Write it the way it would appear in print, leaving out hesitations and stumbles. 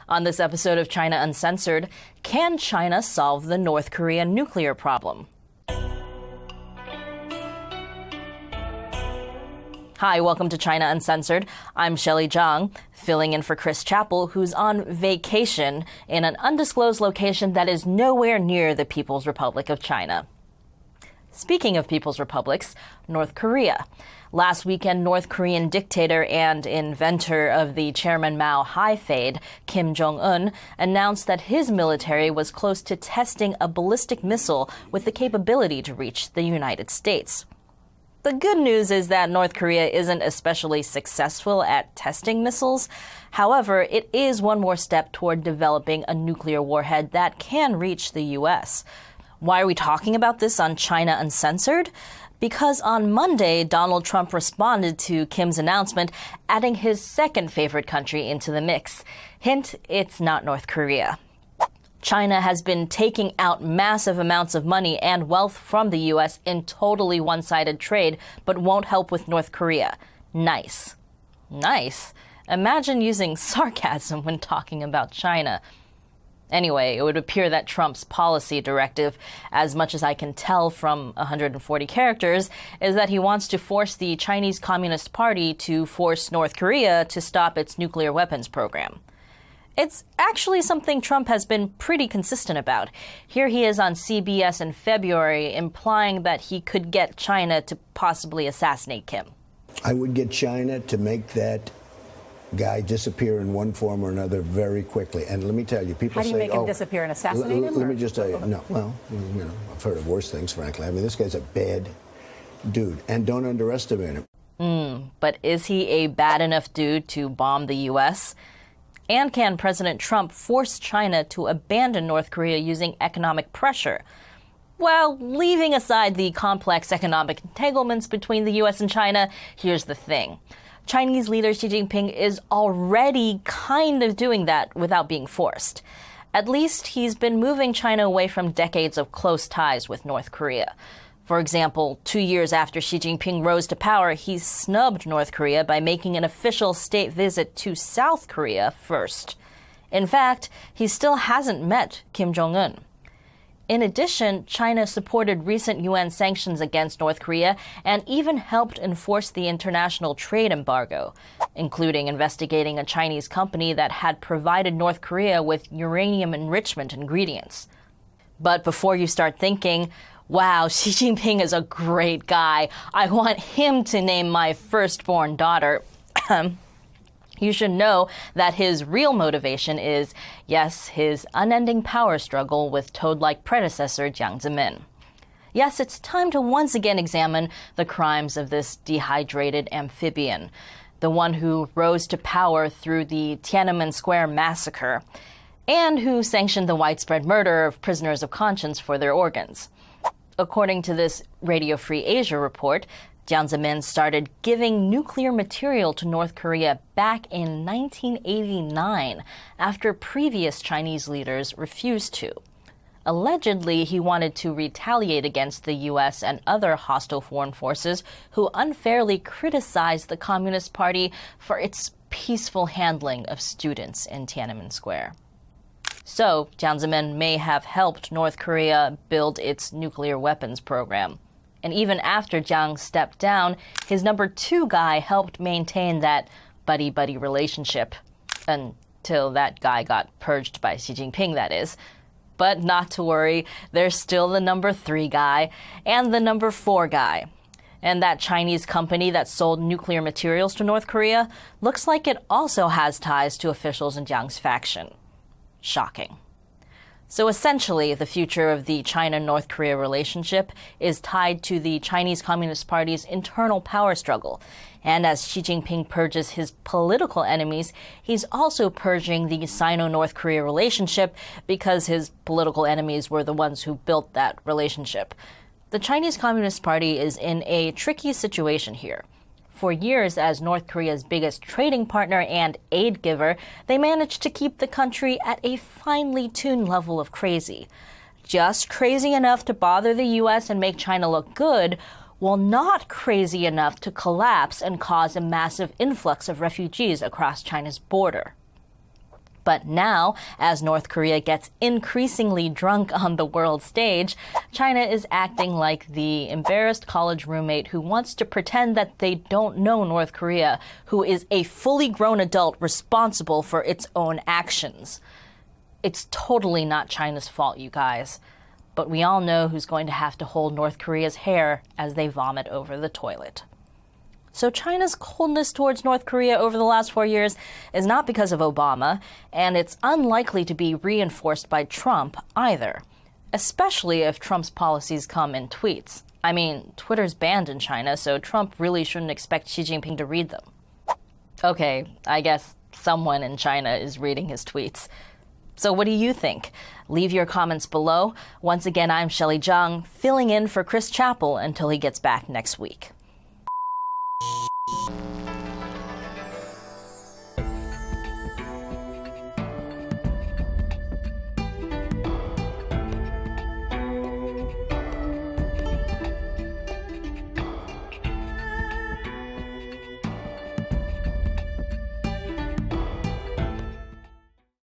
On this episode of China Uncensored, can China solve the North Korea nuclear problem? Hi, welcome to China Uncensored. I'm Shelley Zhang, filling in for Chris Chappell, who's on vacation in an undisclosed location that is nowhere near the People's Republic of China. Speaking of People's Republics, North Korea. Last weekend, North Korean dictator and inventor of the Chairman Mao high fade, Kim Jong-un, announced that his military was close to testing a ballistic missile with the capability to reach the United States. The good news is that North Korea isn't especially successful at testing missiles. However, it is one more step toward developing a nuclear warhead that can reach the U.S. Why are we talking about this on China Uncensored? Because on Monday, Donald Trump responded to Kim's announcement, adding his second favorite country into the mix. Hint, it's not North Korea. China has been taking out massive amounts of money and wealth from the U.S. in totally one-sided trade, but won't help with North Korea. Nice. Nice? Imagine using sarcasm when talking about China. Anyway, it would appear that Trump's policy directive, as much as I can tell from 140 characters, is that he wants to force the Chinese Communist Party to force North Korea to stop its nuclear weapons program. It's actually something Trump has been pretty consistent about. Here he is on CBS in February, implying that he could get China to possibly assassinate Kim. I would get China to make that guy disappear in one form or another very quickly. And let me tell you, people say, how do you make him disappear and assassinate him? Let me just tell you, no, well, you know, I've heard of worse things, frankly. I mean, this guy's a bad dude, and don't underestimate him. But is he a bad enough dude to bomb the U.S.? And can President Trump force China to abandon North Korea using economic pressure? Well, leaving aside the complex economic entanglements between the U.S. and China, here's the thing. Chinese leader Xi Jinping is already kind of doing that without being forced. At least he's been moving China away from decades of close ties with North Korea. For example, 2 years after Xi Jinping rose to power, he snubbed North Korea by making an official state visit to South Korea first. In fact, he still hasn't met Kim Jong-un. In addition, China supported recent UN sanctions against North Korea and even helped enforce the international trade embargo, including investigating a Chinese company that had provided North Korea with uranium enrichment ingredients. But before you start thinking, wow, Xi Jinping is a great guy, I want him to name my firstborn daughter, you should know that his real motivation is, yes, his unending power struggle with toad-like predecessor Jiang Zemin. Yes, it's time to once again examine the crimes of this dehydrated amphibian, the one who rose to power through the Tiananmen Square massacre, and who sanctioned the widespread murder of prisoners of conscience for their organs. According to this Radio Free Asia report, Jiang Zemin started giving nuclear material to North Korea back in 1989 after previous Chinese leaders refused to. Allegedly, he wanted to retaliate against the U.S. and other hostile foreign forces who unfairly criticized the Communist Party for its peaceful handling of students in Tiananmen Square. So, Jiang Zemin may have helped North Korea build its nuclear weapons program. And even after Jiang stepped down, his number 2 guy helped maintain that buddy-buddy relationship. Until that guy got purged by Xi Jinping, that is. But not to worry, there's still the number 3 guy and the number 4 guy. And that Chinese company that sold nuclear materials to North Korea looks like it also has ties to officials in Jiang's faction. Shocking. So essentially, the future of the China-North Korea relationship is tied to the Chinese Communist Party's internal power struggle. And as Xi Jinping purges his political enemies, he's also purging the Sino-North Korea relationship because his political enemies were the ones who built that relationship. The Chinese Communist Party is in a tricky situation here. For years, as North Korea's biggest trading partner and aid giver, they managed to keep the country at a finely tuned level of crazy. Just crazy enough to bother the U.S. and make China look good, while not crazy enough to collapse and cause a massive influx of refugees across China's border. But now, as North Korea gets increasingly drunk on the world stage, China is acting like the embarrassed college roommate who wants to pretend that they don't know North Korea, who is a fully grown adult responsible for its own actions. It's totally not China's fault, you guys. But we all know who's going to have to hold North Korea's hair as they vomit over the toilet. So China's coldness towards North Korea over the last 4 years is not because of Obama, and it's unlikely to be reinforced by Trump either, especially if Trump's policies come in tweets. I mean, Twitter's banned in China, so Trump really shouldn't expect Xi Jinping to read them. Okay, I guess someone in China is reading his tweets. So what do you think? Leave your comments below. Once again, I'm Shelley Zhang, filling in for Chris Chappell until he gets back next week.